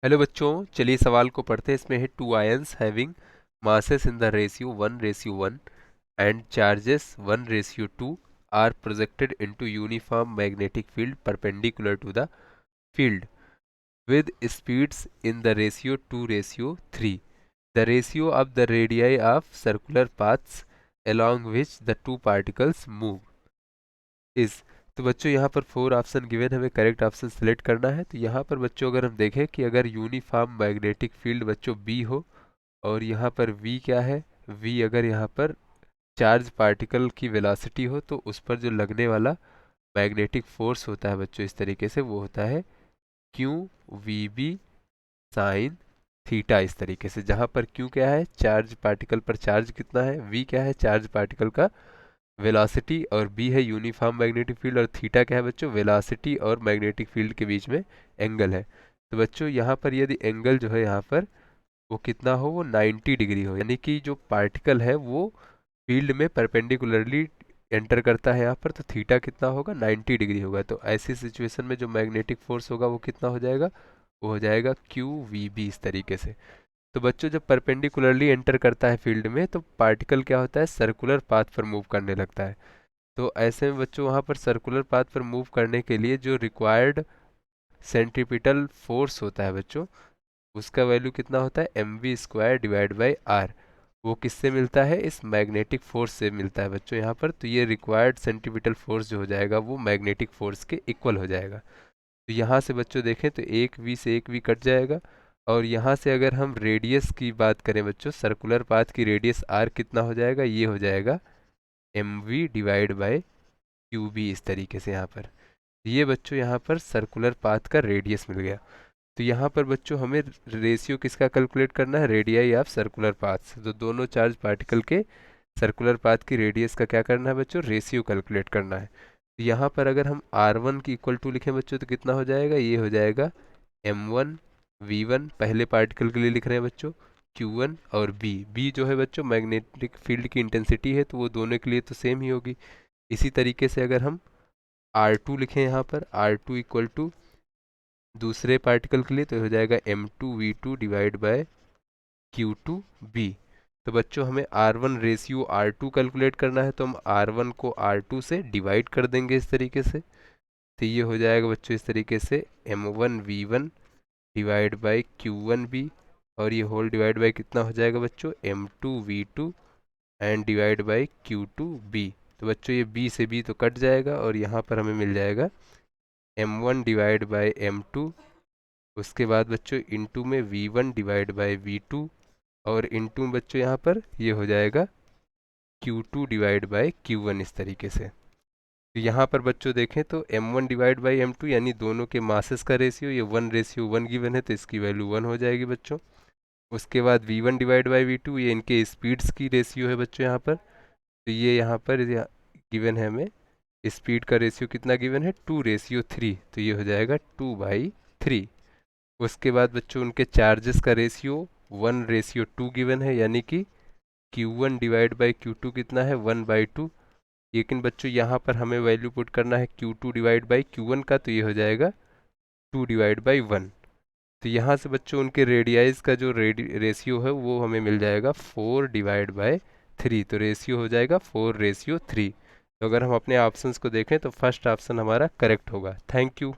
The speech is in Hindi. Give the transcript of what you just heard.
हेलो बच्चों, चलिए सवाल को पढ़ते हैं। इसमें है two ions having masses in the ratio 1:1 and charges 1:2 are projected into uniform magnetic field perpendicular to the field with speeds in the ratio 2:3. The ratio of the radii of circular paths along which the two particles move is। तो बच्चों यहाँ पर 4 ऑप्शन गिवन है, हमें करेक्ट ऑप्शन सिलेक्ट करना है। तो यहाँ पर बच्चों अगर हम देखें कि अगर यूनिफॉर्म मैग्नेटिक फील्ड बच्चों बी हो और यहाँ पर वी क्या है, वी अगर यहाँ पर चार्ज पार्टिकल की वेलोसिटी हो तो उस पर जो लगने वाला मैग्नेटिक फोर्स होता है बच्चों इस तरीके से, वो होता है Q V B sine theta. इस तरीके से जहाँ पर क्यू क्या है, चार्ज पार्टिकल पर चार्ज कितना है, वी क्या है, चार्ज पार्टिकल का वेलोसिटी, और बी है यूनिफॉर्म मैग्नेटिक फील्ड, और थीटा क्या है बच्चों, वेलोसिटी और मैग्नेटिक फील्ड के बीच में एंगल है। तो बच्चों यहाँ पर यदि एंगल जो है यहाँ पर वो कितना हो, वो 90 डिग्री हो, यानी कि जो पार्टिकल है वो फील्ड में परपेंडिकुलरली एंटर करता है यहाँ पर, तो थीटा कितना होगा, 90 डिग्री होगा। तो ऐसी सिचुएशन में जो मैग्नेटिक फोर्स होगा वो कितना हो जाएगा, वो हो जाएगा क्यू वी बी इस तरीके से। तो बच्चों जब परपेंडिकुलरली एंटर करता है फील्ड में तो पार्टिकल क्या होता है, सर्कुलर पाथ पर मूव करने लगता है। तो ऐसे में बच्चों वहाँ पर सर्कुलर पाथ पर मूव करने के लिए जो रिक्वायर्ड सेंट्रीपिटल फोर्स होता है बच्चों, उसका वैल्यू कितना होता है, mv² डिवाइड बाई आर। वो किससे मिलता है, इस मैग्नेटिक फोर्स से मिलता है बच्चों यहाँ पर। तो ये रिक्वायर्ड सेंट्रीपिटल फोर्स जो हो जाएगा वो मैग्नेटिक फोर्स के इक्वल हो जाएगा। तो यहाँ से बच्चों देखें तो एक वी से एक वी कट जाएगा, और यहाँ से अगर हम रेडियस की बात करें बच्चों, सर्कुलर पाथ की रेडियस आर कितना हो जाएगा, ये हो जाएगा mv divide by Q B इस तरीके से यहाँ पर। ये बच्चों यहाँ पर सर्कुलर पाथ का रेडियस मिल गया। तो यहाँ पर बच्चों हमें रेशियो किसका कैलकुलेट करना है, रेडियाई ऑफ सर्कुलर पाथ्स। तो दोनों चार्ज पार्टिकल के सर्कुलर पाथ की रेडियस का क्या करना है बच्चों, रेशियो कैलकुलेट करना है। तो यहाँ पर अगर हम R1 की इक्वल टू लिखें बच्चों तो कितना हो जाएगा, ये हो जाएगा M1 V1, पहले पार्टिकल के लिए लिख रहे हैं बच्चों, Q1 और B जो है बच्चों मैग्नेटिक फील्ड की इंटेंसिटी है, तो वो दोनों के लिए तो सेम ही होगी। इसी तरीके से अगर हम R2 लिखें यहाँ पर, R2 इक्वल टू दूसरे पार्टिकल के लिए तो हो जाएगा M2V2 डिवाइड बाय Q2B। तो बच्चों हमें R1 रेशियो R2 कैलकुलेट करना है, तो हम R1 को R2 से डिवाइड कर देंगे इस तरीके से। तो ये हो जाएगा बच्चों इस तरीके से M1V1 डिवाइड बाय Q1B, और ये होल डिवाइड बाय कितना हो जाएगा बच्चों, M2V2 and divide by Q2B। तो बच्चों ये B से B तो कट जाएगा, और यहाँ पर हमें मिल जाएगा M1 डिवाइड बाय M2, उसके बाद बच्चों इनटू में V1 डिवाइड बाय V2, और इनटू में बच्चों यहाँ पर ये हो जाएगा Q2 डिवाइड बाय Q1 इस तरीके से। तो यहाँ पर बच्चों देखें तो M1 डिवाइड बाई M2 यानी दोनों के मासेस का रेशियो, ये 1:1 गिवन है तो इसकी वैल्यू 1 हो जाएगी बच्चों। उसके बाद V1 डिवाइड बाई V2, ये इनके स्पीड्स की रेशियो है बच्चों यहाँ पर। तो ये यहाँ पर गिवन है हमें, स्पीड का रेशियो कितना गिवन है, 2:3, तो ये हो जाएगा 2/3। उसके बाद बच्चों उनके चार्जेस का रेशियो 1:2 गिवन है, यानी कि Q1 डिवाइड बाई Q2 कितना है, 1/2। लेकिन बच्चों यहाँ पर हमें वैल्यू पुट करना है Q2 डिवाइड बाई Q1 का, तो ये हो जाएगा 2 डिवाइड बाई 1। तो यहाँ से बच्चों उनके रेडियाइज का जो रेशियो है वो हमें मिल जाएगा 4 डिवाइड बाय 3, तो रेशियो हो जाएगा 4:3। तो अगर हम अपने ऑप्शंस को देखें तो फर्स्ट ऑप्शन हमारा करेक्ट होगा। Thank you.